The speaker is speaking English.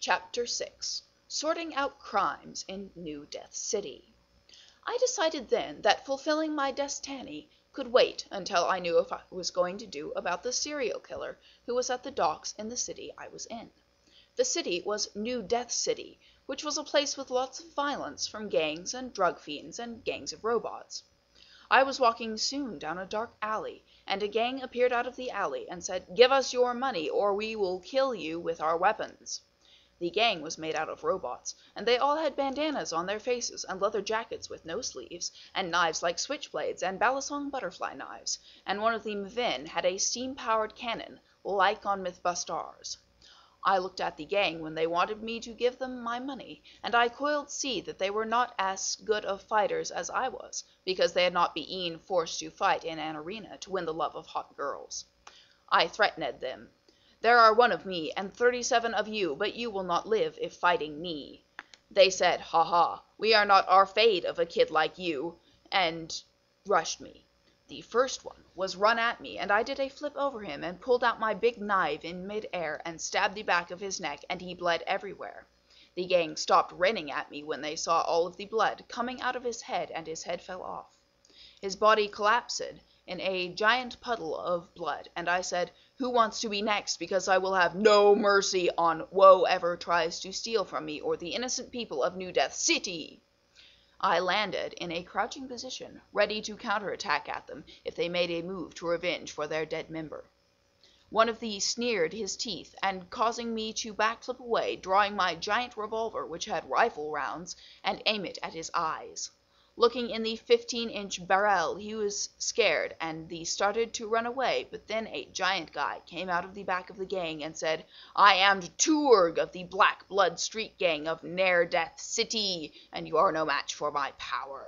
Chapter 6 Sorting Out Crimes in New Death City. I decided then that fulfilling my destiny could wait until I knew what I was going to do about the serial killer who was at the docks in the city I was in. The city was New Death City, which was a place with lots of violence from gangs and drug fiends and gangs of robots. I was walking soon down a dark alley, and a gang appeared out of the alley and said, "Give us your money, or we will kill you with our weapons." The gang was made out of robots, and they all had bandanas on their faces and leather jackets with no sleeves, and knives like switchblades and balisong butterfly knives, and one of the Mvin had a steam-powered cannon, like on Mythbustars. I looked at the gang when they wanted me to give them my money, and I could see that they were not as good of fighters as I was, because they had not been forced to fight in an arena to win the love of hot girls. I threatened them. "There are one of me, and 37 of you, but you will not live if fighting me." They said, "Ha ha, we are not afraid of a kid like you," and rushed me. The first one was run at me, and I did a flip over him and pulled out my big knife in mid-air and stabbed the back of his neck, and he bled everywhere. The gang stopped running at me when they saw all of the blood coming out of his head, and his head fell off. His body collapsed in a giant puddle of blood, and I said, "Who wants to be next, because I will have no mercy on whoever tries to steal from me or the innocent people of New Death City." I landed in a crouching position, ready to counterattack at them if they made a move to revenge for their dead member. One of these sneered his teeth, and causing me to backflip away, drawing my giant revolver, which had rifle rounds, and aim it at his eyes. Looking in the 15-inch barrel, he was scared, and he started to run away, but then a giant guy came out of the back of the gang and said, "I am Turg of the Black Blood Street Gang of Near Death City, and you are no match for my power."